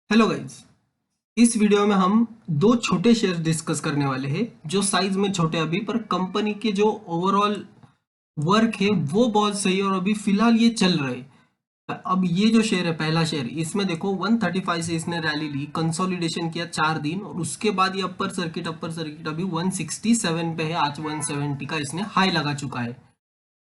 Hello guys. इस video में हम दो छोटे शेयर डिस्कस करने वाले हैं जो साइज में छोटे अभी पर कंपनी के जो ओवरऑल वर्क है वो बहुत सही है और अभी फिलहाल ये चल रहे हैं। अब ये जो शेयर है, पहला शेयर, इसमें देखो 135 से इसने रैली ली, कंसोलिडेशन किया 4 दिन और उसके बाद ये अपर सर्किट अभी 167 पे है। आज 170 का इसने हाई लगा चुका है।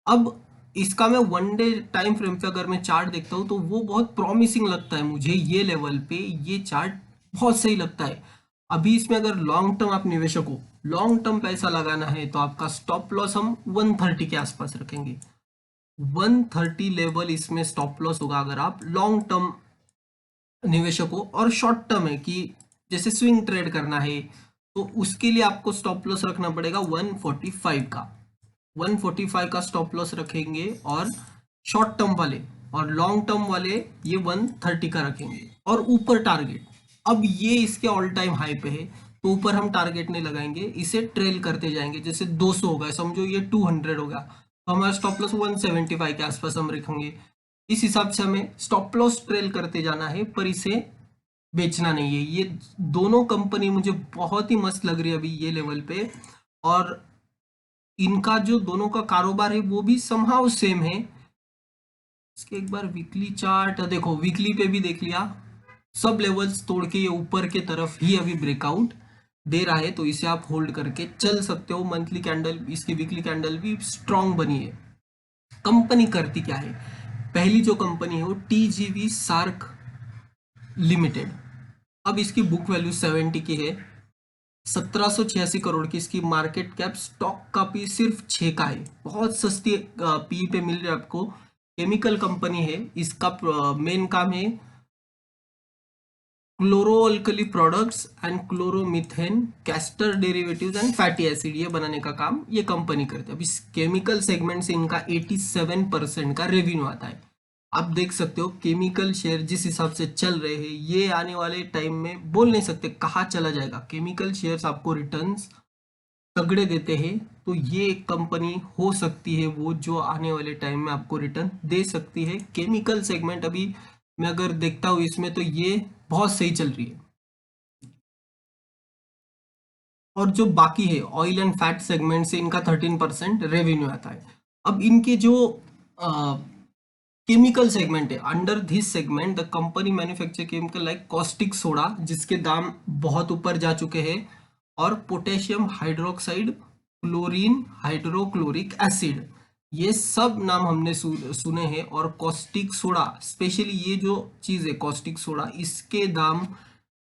अब इसका मैं वन डे टाइम फ्रेम पे अगर मैं चार्ट देखता हूँ तो वो बहुत प्रॉमिसिंग लगता है मुझे। ये लेवल पे ये चार्ट बहुत सही लगता है। अभी इसमें अगर लॉन्ग टर्म आप निवेशक हो, लॉन्ग टर्म पैसा लगाना है तो आपका स्टॉप लॉस हम 130 के आसपास रखेंगे। 130 लेवल इसमें स्टॉप लॉस होगा अगर आप लॉन्ग टर्म निवेशक हो। और शॉर्ट टर्म है कि जैसे स्विंग ट्रेड करना है तो उसके लिए आपको स्टॉप लॉस रखना पड़ेगा 145 का। 145 का स्टॉप लॉस रखेंगे और शॉर्ट टर्म वाले, और लॉन्ग टर्म वाले ये 130 का रखेंगे और ऊपर टारगेट। अब ये इसके ऑल टाइम हाई पे है तो ऊपर हम टारगेट नहीं लगाएंगे, इसे ट्रेल करते जाएंगे। जैसे 200 हो गया, समझो ये 200 हो गया तो हमारा स्टॉप लॉस 175 के आसपास हम रखेंगे। इस हिसाब से हमें स्टॉप लॉस ट्रेल करते जाना है पर इसे बेचना नहीं है। ये दोनों कंपनी मुझे बहुत ही मस्त लग रही है अभी ये लेवल पे। और इनका जो दोनों का कारोबार है वो भी समहाउ सेम है। इसके एक बार वीकली चार्ट देखो, वीकली पे भी देख लिया, सब लेवल्स तोड़ के ये ऊपर के तरफ ही अभी ब्रेकआउट दे रहा है तो इसे आप होल्ड करके चल सकते हो। मंथली कैंडल, इसकी वीकली कैंडल भी स्ट्रांग बनी है। कंपनी करती क्या है, पहली जो कंपनी है वो टीजीवी सार्क लिमिटेड। अब इसकी बुक वैल्यू 70 की है, 1786 करोड़ की इसकी मार्केट कैप, स्टॉक का पी सिर्फ 6 का है, बहुत सस्ती पी पे मिल रही है आपको। केमिकल कंपनी है, इसका मेन काम है chloroalkali products and chloromethane castor derivatives and fatty acid, ये बनाने का काम ये कंपनी करती है। अब इस केमिकल सेगमेंट से इनका 87% का रेवेन्यू आता है। आप देख सकते हो केमिकल शेयर जिस हिसाब से चल रहे हैं ये आने वाले टाइम में बोल नहीं सकते कहाँ चला जाएगा। केमिकल शेयर्स आपको रिटर्न्स तगड़े देते हैं तो ये एक कंपनी हो सकती है वो जो आने वाले टाइम में आपको रिटर्न दे सकती है। केमिकल सेगमेंट अभी मैं अगर देखता हूँ इसमें तो ये बहुत सही चल रही है। और जो बाकी है ऑयल एंड फैट सेगमेंट से इनका 13% रेवेन्यू आता है। अब इनके जो केमिकल सेगमेंट है, under this segment the company manufacture chemical like caustic soda जिसके दाम बहुत ऊपर जा चुके हैं, और potassium hydroxide, chlorine hydrochloric acid, ये सब नाम हमने सुने हैं। और कॉस्टिक सोडा स्पेशली, ये जो चीज़ है कॉस्टिक सोडा, इसके दाम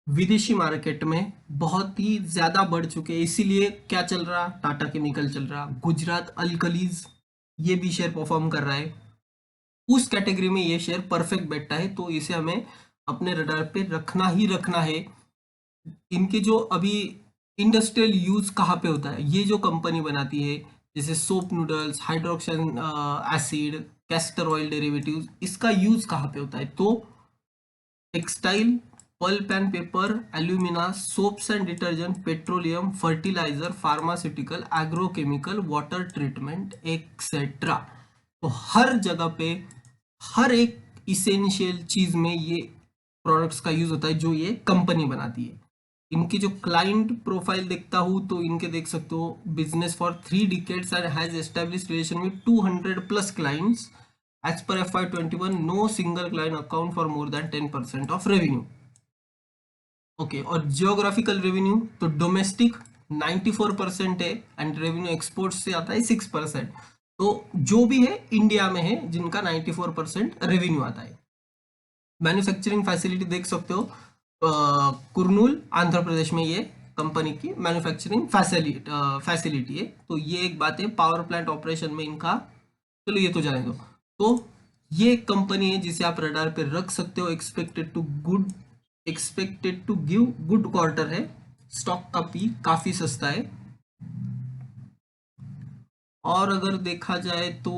विदेशी मार्केट में बहुत ही ज्यादा बढ़ चुके हैं। इसीलिए क्या चल रहा, टाटा केमिकल चल रहा, गुजरात अल्कलीज ये भी शेयर परफॉर्म कर रहा है। उस कैटेगरी में ये शेयर परफेक्ट बैठता है तो इसे हमें अपने रडार पे रखना ही रखना है। इनके जो अभी इंडस्ट्रियल यूज कहाँ पे होता है, ये जो कंपनी बनाती है जैसे soap noodles, hydroxon acid, castor oil derivatives, इसका यूज कहाँ पे होता है तो textile, pulp and paper, alumina, soaps and detergent, petroleum, fertilizer, pharmaceutical, agrochemical, water treatment etcetera. तो हर जगह पे, हर एक इसेंशियल चीज में ये प्रोडक्ट्स का यूज होता है जो ये कंपनी बनाती है। इनकी जो क्लाइंट प्रोफाइल देखता हूँ तो इनके देख सकते हो business for 3 decades and has established relation with 200 plus clients. As per FY21, no single client account for more than 10% of revenue. Okay, और जियोग्राफिकल रेवेन्यू तो डोमेस्टिक 94% है एंड रेवेन्यू एक्सपोर्ट से आता है 6%। तो जो भी है इंडिया में है जिनका 94% रेवेन्यू आता है। मैन्युफैक्चरिंग फैसिलिटी देख सकते हो, कुरनूल आंध्र प्रदेश में ये कंपनी की मैन्युफैक्चरिंग फैसिलिटी है। तो ये एक बात है, पावर प्लांट ऑपरेशन में इनका, चलो ये तो जाने दो। तो ये एक कंपनी है जिसे आप रडार पे रख सकते हो। Expected to give good quarter है। स्टॉक का पी काफी सस्ता है। और अगर देखा जाए तो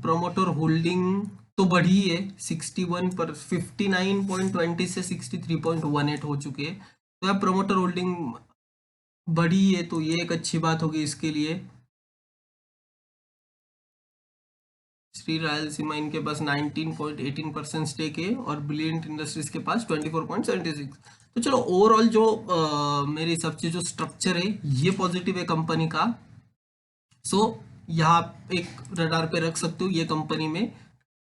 प्रमोटर होल्डिंग तो बढ़ी है, 61 पर 59.20 से 63.18 हो चुके हैं। तो अब प्रमोटर होल्डिंग बढ़ी है तो ये एक अच्छी बात होगी इसके लिए। श्री रायलसीमा इनके पास 19.18% स्टेक है और ब्रिलियंट इंडस्ट्रीज के पास 24.76। तो चलो ओवरऑल जो मेरे हिसाब से जो स्ट्रक्चर है ये पॉजिटिव है कंपनी का। सो यहाँ एक रडार पे रख सकते हो, ये कंपनी में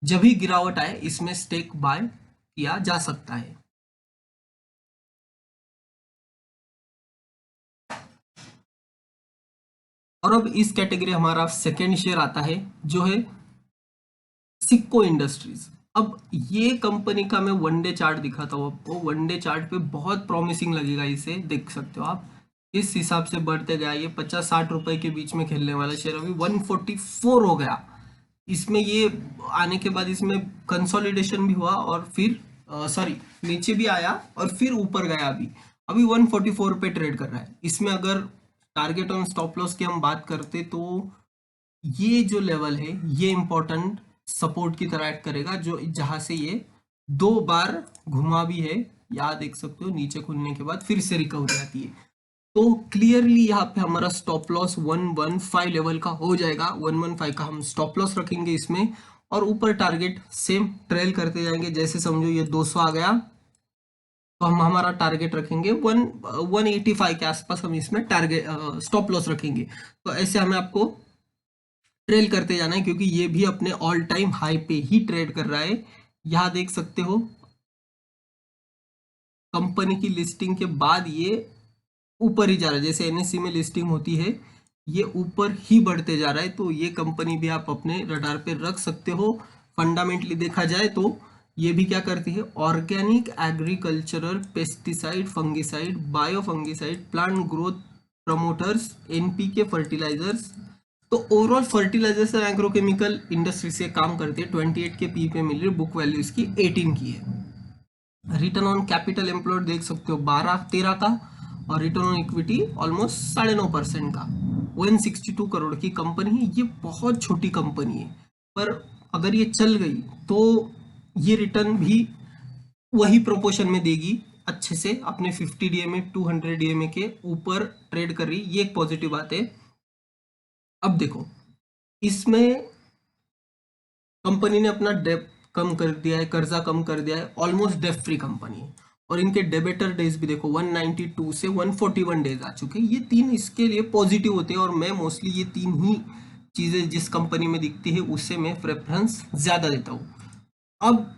जब भी गिरावट आए इसमें स्टेक बाय किया जा सकता है। और अब इस कैटेगरी हमारा सेकेंड शेयर आता है जो है सिक्को इंडस्ट्रीज। अब ये कंपनी का मैं वनडे चार्ट दिखाता हूँ आपको। वनडे चार्ट पे बहुत प्रॉमिसिंग लगेगा, इसे देख सकते हो आप। इस हिसाब से बढ़ते गया, ये 50-60 रुपए के बीच में खेलने वाला शेयर अभी 144 हो गया। इसमें ये आने के बाद इसमें कंसोलिडेशन भी हुआ और फिर सॉरी नीचे भी आया और फिर ऊपर गया। अभी अभी 144 पे ट्रेड कर रहा है। इसमें अगर टारगेट ऑन स्टॉप लॉस की हम बात करते तो ये जो लेवल है ये इंपॉर्टेंट सपोर्ट की तरह एक्ट करेगा, जो जहां से ये 2 बार घुमा भी है। यहाँ देख सकते हो नीचे खुलने के बाद फिर से रिकवरी आती है। तो क्लियरली यहाँ पे हमारा स्टॉप लॉस 115 लेवल का हो जाएगा। 115 का हम स्टॉप लॉस रखेंगे इसमें और ऊपर टारगेट सेम ट्रेल करते जाएंगे। जैसे समझो ये 200 आ गया तो हम हमारा टारगेट रखेंगे 185 के आसपास हम इसमें टारगेट स्टॉप लॉस रखेंगे। तो ऐसे हमें आपको ट्रेल करते जाना है क्योंकि ये भी अपने ऑल टाइम हाई पे ही ट्रेड कर रहा है। यहाँ देख सकते हो कंपनी की लिस्टिंग के बाद ये ऊपर ही जा रहा है। जैसे एनएससी में लिस्टिंग होती है ये ऊपर ही बढ़ते जा रहा है। तो ये कंपनी भी आप अपने रडार पे रख सकते हो। फंडामेंटली देखा जाए तो ये भी क्या करती है, organic agricultural pesticide fungicide bio fungicide plant growth promoters NPK fertilisers. तो ओवरऑल फर्टिलाइजर्स और एग्रोकेमिकल इंडस्ट्री से काम करते हैं। 28 के पी पे मिल रही, बुक वैल्यू इसकी 18 की है। रिटर्न ऑन कैपिटल एम्प्लॉयड देख सकते हो 12-13 का और रिटर्न ऑन इक्विटी ऑलमोस्ट 9.5% का। 162 करोड़ की कंपनी है। ये बहुत छोटी कंपनी है पर अगर ये चल गई तो ये रिटर्न भी वही प्रोपोर्शन में देगी अच्छे से। अपने 50 डीएमए 200 डीएमए के ऊपर ट्रेड कर रही, ये एक पॉजिटिव बात है। अब देखो इसमें कंपनी ने अपना डेब्ट कम कर दिया है, कर्जा कम कर दिया है, ऑलमोस्ट डेब्ट फ्री कंपनी है। और इनके डेबिटर डेज भी देखो 192 से 141 डेज आ चुके हैं। ये तीन इसके लिए पॉजिटिव होते हैं और मैं मोस्टली ये तीन ही चीजें जिस कंपनी में दिखती है उससे मैं प्रेफरेंस ज्यादा देता हूँ। अब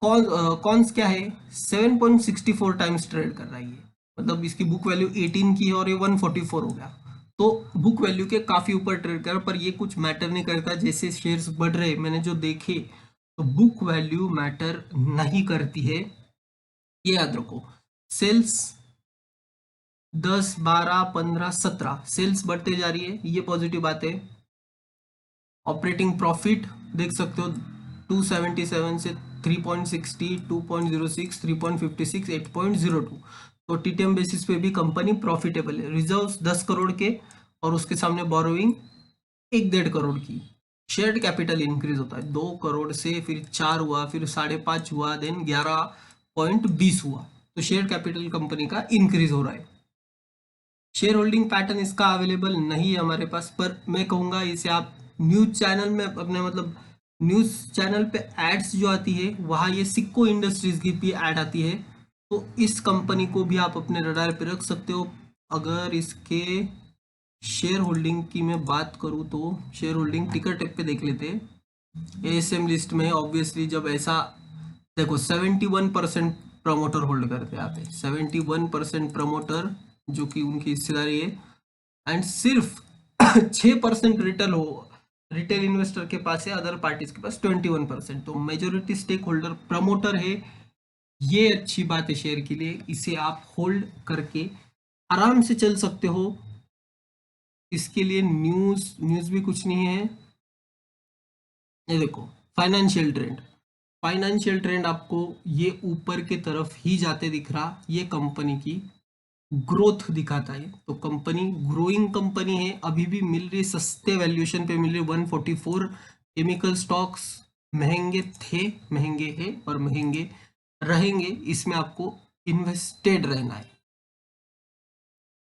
कॉन्स क्या है, 7.64 टाइम्स ट्रेड कर रहा है ये, मतलब इसकी बुक वैल्यू 18 की है और ये 144 हो गया। तो बुक वैल्यू के काफी ऊपर ट्रेड कर, पर ये कुछ मैटर नहीं करता। जैसे शेयर्स बढ़ रहे मैंने जो देखे तो बुक वैल्यू मैटर नहीं करती है, ये याद रखो। सेल्स 10, 12, 15, 17 सेल्स बढ़ते जा रही है, ये पॉजिटिव बात है। ऑपरेटिंग प्रॉफिट देख सकते हो 277 से 3.60, 2.06, 3.56, 8.02। तो टीटीएम बेसिस पे भी कंपनी प्रॉफिटेबल है। रिजर्व्स 10 करोड़ के और उसके सामने बोरोइंग 1.5 करोड़ की। शेयर्ड कैपिटल इंक्रीज होता है 2 करोड़ से, फिर 4 हुआ, फिर 5.5 हुआ, देन 11.20 हुआ। तो शेयर कैपिटल कंपनी का इंक्रीज हो रहा है। शेयर होल्डिंग पैटर्न इसका अवेलेबल नहीं है हमारे पास, पर मैं कहूँगा इसे आप न्यूज चैनल में अपने मतलब न्यूज चैनल पे एड्स जो आती है वहाँ ये सिक्को इंडस्ट्रीज की भी ऐड आती है। तो इस कंपनी को भी आप अपने रडार पे रख सकते हो। अगर इसके शेयर होल्डिंग की मैं बात करूँ तो शेयर होल्डिंग टिकर टेप पे देख लेते हैं। एएसएम लिस्ट में ऑब्वियसली जब ऐसा देखो 71% प्रमोटर होल्ड करते हैं यहाँ पे, 71% प्रमोटर जो कि उनकी हिस्सेदारी है, एंड सिर्फ 6% रिटेल इन्वेस्टर के पास है, अदर पार्टीज के पास 21%। तो मेजोरिटी स्टेक होल्डर प्रमोटर है, ये अच्छी बात है शेयर के लिए। इसे आप होल्ड करके आराम से चल सकते हो। इसके लिए न्यूज भी कुछ नहीं है। ये देखो फाइनेंशियल ट्रेंड आपको ये ऊपर के तरफ ही जाते दिख रहा, ये कंपनी की ग्रोथ दिखाता है। तो कंपनी ग्रोइंग कंपनी है, अभी भी मिल रही सस्ते वैल्यूएशन पे मिल रही 144। केमिकल स्टॉक्स महंगे थे, महंगे है और महंगे रहेंगे, इसमें आपको इन्वेस्टेड रहना है।